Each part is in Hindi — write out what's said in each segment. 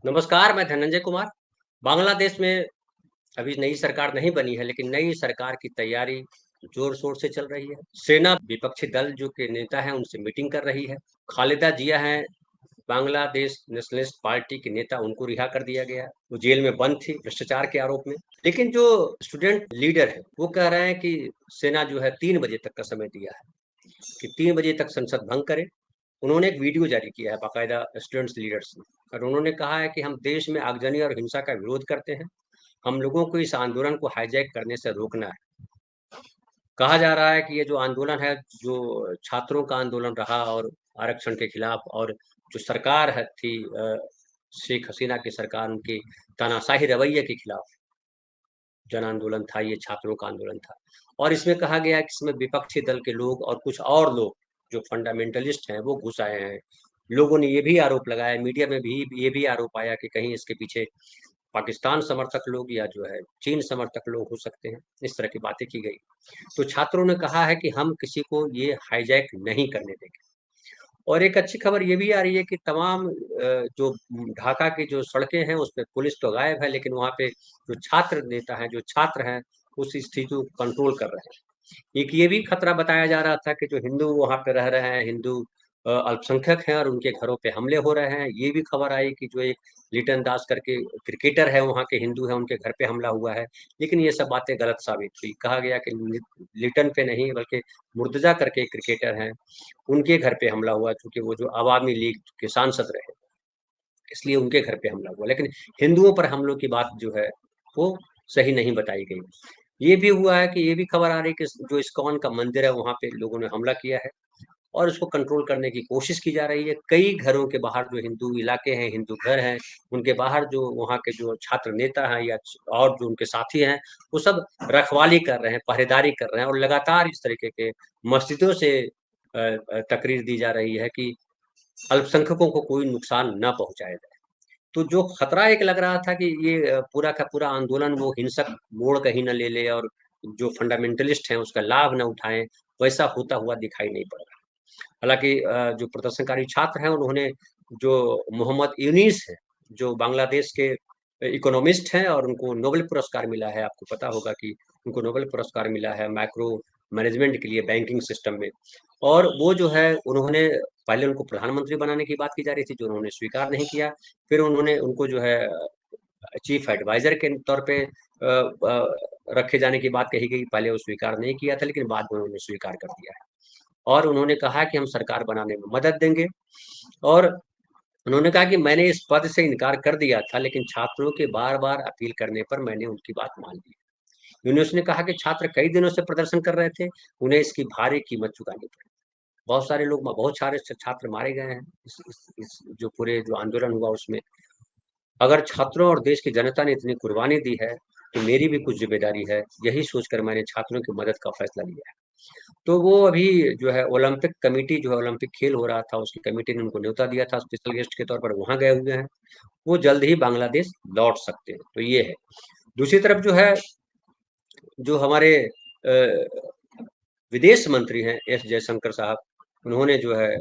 नमस्कार, मैं धनंजय कुमार। बांग्लादेश में अभी नई सरकार नहीं बनी है, लेकिन नई सरकार की तैयारी ज़ोर-शोर से चल रही है। सेना विपक्षी दल जो के नेता हैं, उनसे मीटिंग कर रही है। खालिदा जिया हैं, बांग्लादेश नेशनलिस्ट पार्टी के नेता, उनको रिहा कर दिया गया है। वो जेल में बंद थी भ्रष्टाचार के आरोप में। लेकिन जो स्टूडेंट लीडर है, वो कह रहे हैं कि सेना जो है 3 बजे तक का समय दिया है, कि 3 बजे तक संसद भंग करे। उन्होंने एक वीडियो जारी किया है बाकायदा स्टूडेंट्स लीडर्स ने, और उन्होंने कहा है कि हम देश में आगजनी और हिंसा का विरोध करते हैं। हम लोगों को इस आंदोलन को हाईजैक करने से रोकना है। कहा जा रहा है कि ये जो आंदोलन है, जो छात्रों का आंदोलन रहा और आरक्षण के खिलाफ, और जो सरकार थी शेख हसीना की सरकार, उनके तानाशाही रवैये के खिलाफ जन आंदोलन था, ये छात्रों का आंदोलन था। और इसमें कहा गया है कि इसमें विपक्षी दल के लोग और कुछ और लोग जो फंडामेंटलिस्ट हैं, वो घुस आए हैं। लोगों ने ये भी आरोप लगाया, मीडिया में भी ये भी आरोप आया कि कहीं इसके पीछे पाकिस्तान समर्थक लोग या जो है चीन समर्थक लोग हो सकते हैं। इस तरह की बातें की गई। तो छात्रों ने कहा है कि हम किसी को ये हाईजैक नहीं करने देंगे। और एक अच्छी खबर ये भी आ रही है कि तमाम जो ढाका की जो सड़कें हैं, उस पे पुलिस तो गायब है, लेकिन वहाँ पे जो छात्र नेता हैं, जो छात्र हैं, उस स्थिति को कंट्रोल कर रहे हैं। एक ये भी खतरा बताया जा रहा था कि जो हिंदू वहाँ पे रह रहे हैं, हिंदू अल्पसंख्यक हैं और उनके घरों पे हमले हो रहे हैं। ये भी खबर आई कि जो एक लिटन दास करके क्रिकेटर है, वहाँ के हिंदू हैं, उनके घर पे हमला हुआ है। लेकिन ये सब बातें गलत साबित हुई। कहा गया कि लिटन पे नहीं, बल्कि मुर्तज़ा करके एक क्रिकेटर हैं, उनके घर पे हमला हुआ, चूँकि वो जो अवामी लीग के सांसद रहे, इसलिए उनके घर पे हमला हुआ। लेकिन हिंदुओं पर हमलों की बात जो है, वो सही नहीं बताई गई। ये भी हुआ है कि ये भी खबर आ रही है कि जो इस्कॉन का मंदिर है, वहाँ पे लोगों ने हमला किया है और उसको कंट्रोल करने की कोशिश की जा रही है। कई घरों के बाहर जो हिंदू इलाके हैं, हिंदू घर हैं, उनके बाहर जो वहाँ के जो छात्र नेता हैं या और जो उनके साथी हैं, वो सब रखवाली कर रहे हैं, पहरेदारी कर रहे हैं, और लगातार इस तरीके के मस्जिदों से तकरीर दी जा रही है कि अल्पसंख्यकों को कोई नुकसान ना पहुँचाया जाए। तो जो खतरा एक लग रहा था कि ये पूरा का पूरा आंदोलन वो हिंसक मोड़ कहीं न ले ले और जो फंडामेंटलिस्ट हैं उसका लाभ ना उठाएँ, वैसा होता हुआ दिखाई नहीं पड़ रहा। हालाँकि जो प्रदर्शनकारी छात्र हैं, उन्होंने जो मोहम्मद यूनिस हैं, जो बांग्लादेश के इकोनॉमिस्ट हैं और उनको नोबेल पुरस्कार मिला है। आपको पता होगा कि उनको नोबेल पुरस्कार मिला है मैक्रो मैनेजमेंट के लिए बैंकिंग सिस्टम में। और वो जो है, उन्होंने पहले उनको प्रधानमंत्री बनाने की बात की जा रही थी, जो उन्होंने स्वीकार नहीं किया। फिर उन्होंने उनको जो है चीफ एडवाइज़र के तौर पे रखे जाने की बात कही गई। पहले वो स्वीकार नहीं किया था, लेकिन बाद में उन्होंने स्वीकार कर दिया है। और उन्होंने कहा कि हम सरकार बनाने में मदद देंगे। और उन्होंने कहा कि मैंने इस पद से इनकार कर दिया था, लेकिन छात्रों के बार-बार अपील करने पर मैंने उनकी बात मान ली। यूनुस ने कहा कि छात्र कई दिनों से प्रदर्शन कर रहे थे, उन्हें इसकी भारी कीमत चुकानी पड़ी। बहुत सारे लोग बहुत सारे छात्र मारे गए हैं इस जो पूरे जो आंदोलन हुआ उसमें। अगर छात्रों और देश की जनता ने इतनी कुर्बानी दी है, तो मेरी भी कुछ ज़िम्मेदारी है। यही सोचकर मैंने छात्रों की मदद का फैसला लिया है। तो वो अभी जो है ओलंपिक कमिटी जो है, ओलंपिक खेल हो रहा था, उसकी कमिटी ने उनको न्योता दिया था स्पेशल गेस्ट के तौर पर, वहाँ गए हुए हैं। वो जल्द ही बांग्लादेश लौट सकते हैं, तो ये है। दूसरी तरफ जो है, जो हमारे विदेश मंत्री हैं एस जयशंकर साहब, उन्होंने जो है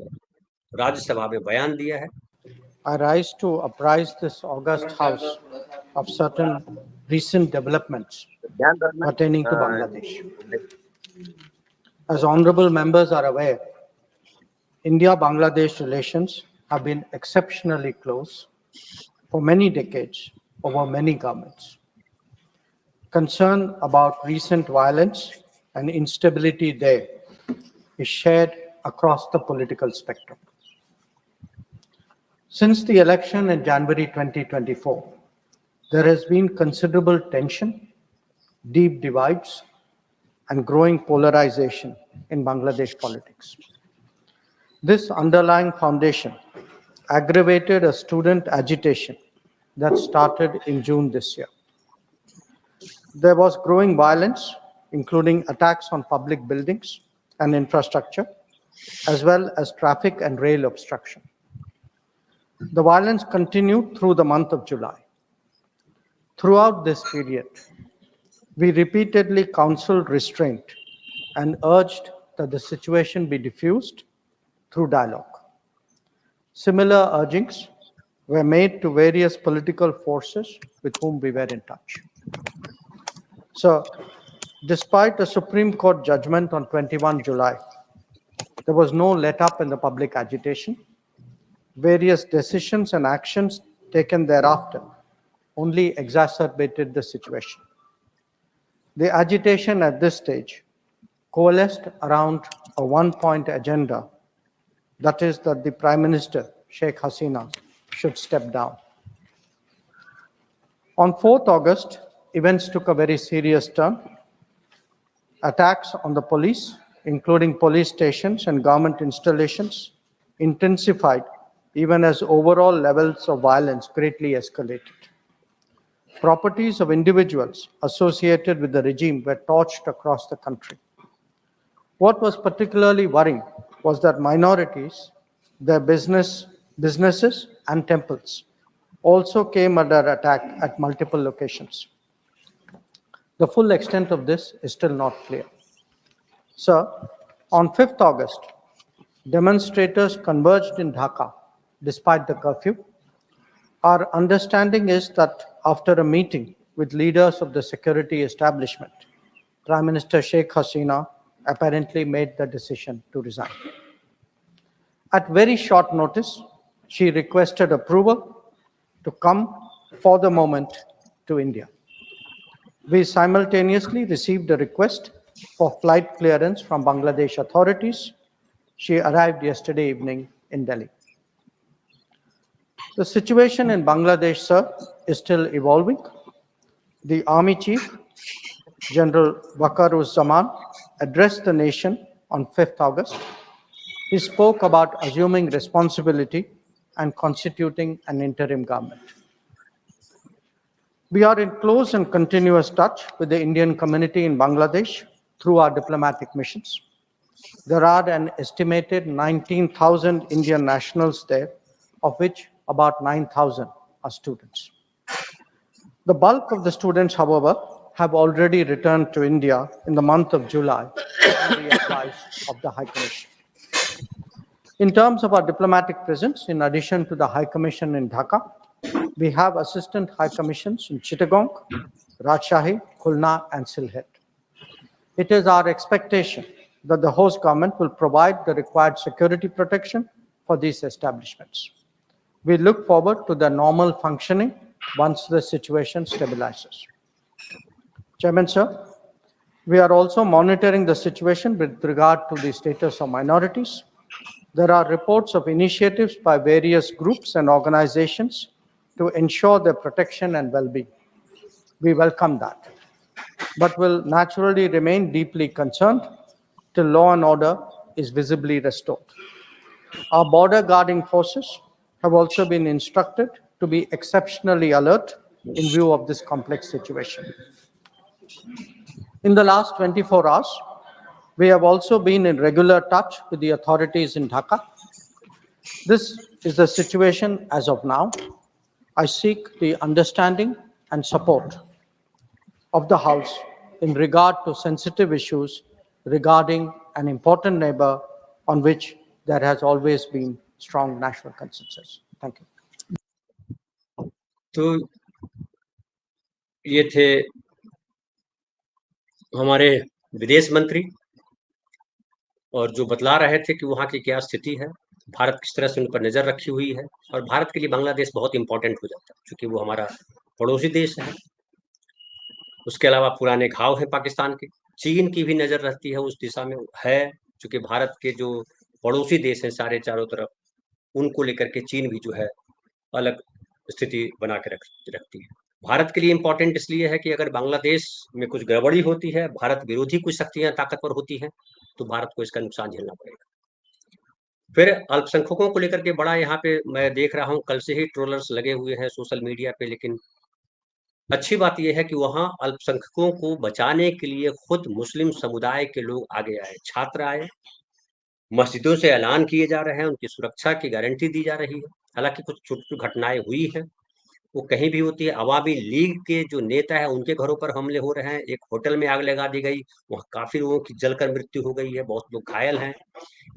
राज्यसभा में बयान दिया है। I rise to apprise this august House of certain recent developments pertaining to Bangladesh. As honorable members are aware, India-Bangladesh relations have been exceptionally close for many decades over many governments. Concern about recent violence and instability there is shared across the political spectrum. Since the election in January 2024, there has been considerable tension, deep divides, and growing polarization in Bangladesh politics. This underlying foundation aggravated a student agitation that started in June this year. There was growing violence, including attacks on public buildings and infrastructure, as well as traffic and rail obstruction. The violence continued through the month of July. Throughout this period, we repeatedly counseled restraint and urged that the situation be diffused through dialogue. Similar urgings were made to various political forces with whom we were in touch. So, despite a Supreme Court judgment on 21 July, there was no let-up in the public agitation. Various decisions and actions taken thereafter only exacerbated the situation. The agitation at this stage coalesced around a one-point agenda, that is that the Prime Minister, Sheikh Hasina, should step down. On 4th August, events took a very serious turn. Attacks on the police, including police stations and government installations, intensified even as overall levels of violence greatly escalated. Properties of individuals associated with the regime were torched across the country. What was particularly worrying was that minorities, their businesses and temples also came under attack at multiple locations. The full extent of this is still not clear. Sir, on 5th August, demonstrators converged in Dhaka despite the curfew. Our understanding is that after a meeting with leaders of the security establishment, Prime Minister Sheikh Hasina apparently made the decision to resign. At very short notice, she requested approval to come for the moment to India. We simultaneously received a request for flight clearance from Bangladesh authorities. She arrived yesterday evening in Delhi. The situation in Bangladesh, sir, is still evolving. The Army Chief, General Waqar-uz-Zaman, addressed the nation on 5th August. He spoke about assuming responsibility and constituting an interim government. We are in close and continuous touch with the Indian community in Bangladesh through our diplomatic missions. There are an estimated 19,000 Indian nationals there, of which about 9,000 are students. The bulk of the students, however, have already returned to India in the month of July on the advice of the High Commission. In terms of our diplomatic presence, in addition to the High Commission in Dhaka, we have assistant High Commissions in Chittagong, Rajshahi, Khulna, and Sylhet. It is our expectation that the host government will provide the required security protection for these establishments. We look forward to their normal functioning once the situation stabilizes. Chairman, sir, we are also monitoring the situation with regard to the status of minorities. There are reports of initiatives by various groups and organizations to ensure their protection and well-being. We welcome that, but will naturally remain deeply concerned till law and order is visibly restored. Our border guarding forces have also been instructed to be exceptionally alert in view of this complex situation. In the last 24 hours, we have also been in regular touch with the authorities in Dhaka. This is the situation as of now. I seek the understanding and support of the House in regard to sensitive issues regarding an important neighbor on which there has always been strong national consensus. Thank you. तो ये थे हमारे विदेश मंत्री और जो बतला रहे थे कि वहाँ की क्या स्थिति है, भारत किस तरह से उन पर नज़र रखी हुई है और भारत के लिए बांग्लादेश बहुत इम्पोर्टेंट हो जाता है क्योंकि वो हमारा पड़ोसी देश है। उसके अलावा पुराने घाव हैं पाकिस्तान के। चीन की भी नज़र रहती है उस दिशा में है, चूँकि भारत के जो पड़ोसी देश हैं सारे चारों तरफ, उनको लेकर के चीन भी जो है अलग स्थिति बना के रखती है। भारत के लिए इम्पोर्टेंट इसलिए है कि अगर बांग्लादेश में कुछ गड़बड़ी होती है, भारत विरोधी कुछ शक्तियाँ ताकतवर होती हैं, तो भारत को इसका नुकसान झेलना पड़ेगा। फिर अल्पसंख्यकों को लेकर के बड़ा यहाँ पे मैं देख रहा हूँ, कल से ही ट्रोलर्स लगे हुए हैं सोशल मीडिया पे, लेकिन अच्छी बात ये है कि वहाँ अल्पसंख्यकों को बचाने के लिए खुद मुस्लिम समुदाय के लोग आगे आए, छात्र आए, मस्जिदों से ऐलान किए जा रहे हैं, उनकी सुरक्षा की गारंटी दी जा रही है। हालाँकि कुछ छोटी-छोटी घटनाएँ हुई हैं, वो कहीं भी होती है। अवामी लीग के जो नेता हैं, उनके घरों पर हमले हो रहे हैं। एक होटल में आग लगा दी गई, वहाँ काफ़ी लोगों की जलकर मृत्यु हो गई है, बहुत लोग घायल हैं।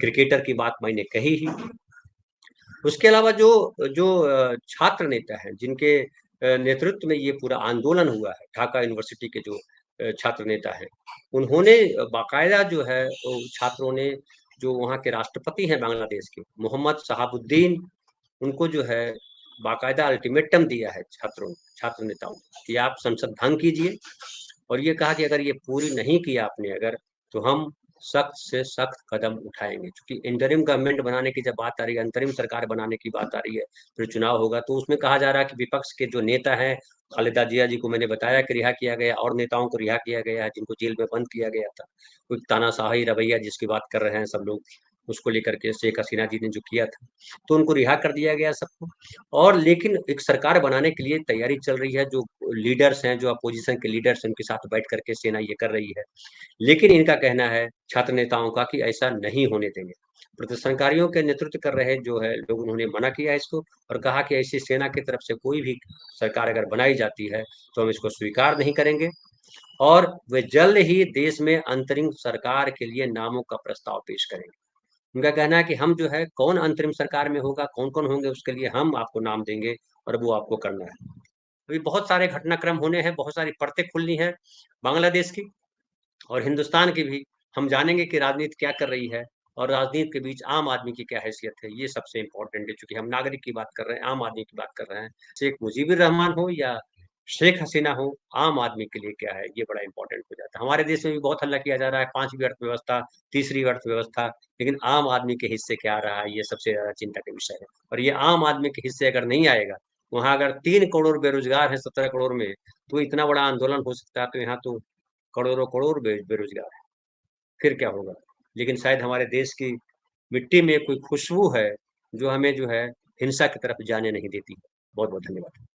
क्रिकेटर की बात मैंने कही ही। उसके अलावा जो जो छात्र नेता हैं, जिनके नेतृत्व में ये पूरा आंदोलन हुआ है, ढाका यूनिवर्सिटी के जो छात्र नेता हैं, उन्होंने बाकायदा जो है वो छात्रों ने, जो वहाँ के राष्ट्रपति हैं बांग्लादेश के, मोहम्मद शहाबुद्दीन, उनको जो है बाकायदा अल्टीमेटम दिया है छात्र नेताओं को कि आप संसद भंग कीजिए, और ये कहा कि अगर ये पूरी नहीं किया आपने अगर, तो हम सख्त से सख्त कदम उठाएंगे। क्योंकि इंटरिम गवर्नमेंट बनाने की जब बात आ रही है, अंतरिम सरकार बनाने की बात आ रही है, फिर चुनाव होगा, तो उसमें कहा जा रहा है कि विपक्ष के जो नेता हैं, खालिदा जिया जी को मैंने बताया कि रिहा किया गया, और नेताओं को रिहा किया गया है जिनको जेल में बंद किया गया था। कोई तानाशाही रवैया जिसकी बात कर रहे हैं सब लोग, उसको लेकर के शेख हसीना जी ने जो किया था, तो उनको रिहा कर दिया गया सबको। और लेकिन एक सरकार बनाने के लिए तैयारी चल रही है, जो लीडर्स हैं, जो अपोजिशन के लीडर्स हैं, उनके साथ बैठ करके सेना ये कर रही है। लेकिन इनका कहना है छात्र नेताओं का कि ऐसा नहीं होने देंगे। प्रदर्शनकारियों के नेतृत्व कर रहे जो है लोग, उन्होंने मना किया इसको और कहा कि ऐसी सेना की तरफ से कोई भी सरकार अगर बनाई जाती है तो हम इसको स्वीकार नहीं करेंगे, और वे जल्द ही देश में अंतरिम सरकार के लिए नामों का प्रस्ताव पेश करेंगे। उनका कहना है कि हम जो है कौन अंतरिम सरकार में होगा, कौन कौन होंगे, उसके लिए हम आपको नाम देंगे और वो आपको करना है। अभी बहुत सारे घटनाक्रम होने हैं, बहुत सारी परतें खुलनी है बांग्लादेश की और हिंदुस्तान की भी। हम जानेंगे कि राजनीति क्या कर रही है और राजनीति के बीच आम आदमी की क्या हैसियत है, ये सबसे इम्पोर्टेंट है। चूंकि हम नागरिक की बात कर रहे हैं, आम आदमी की बात कर रहे हैं, शेख मुजीबुर रहमान हो या शेख हसीना हो, आम आदमी के लिए क्या है, ये बड़ा इंपॉर्टेंट हो जाता है। हमारे देश में भी बहुत हल्ला किया जा रहा है, पांचवी अर्थव्यवस्था, तीसरी अर्थव्यवस्था, लेकिन आम आदमी के हिस्से क्या आ रहा है, ये सबसे ज्यादा चिंता का विषय है। और ये आम आदमी के हिस्से अगर नहीं आएगा, वहां अगर 3 करोड़ बेरोजगार है 17 करोड़ में, तो इतना बड़ा आंदोलन हो सकता है, तो यहाँ तो करोड़ों करोड़ बेरोजगार है, फिर क्या होगा। लेकिन शायद हमारे देश की मिट्टी में कोई खुशबू है जो हमें जो है हिंसा की तरफ जाने नहीं देती। बहुत बहुत धन्यवाद।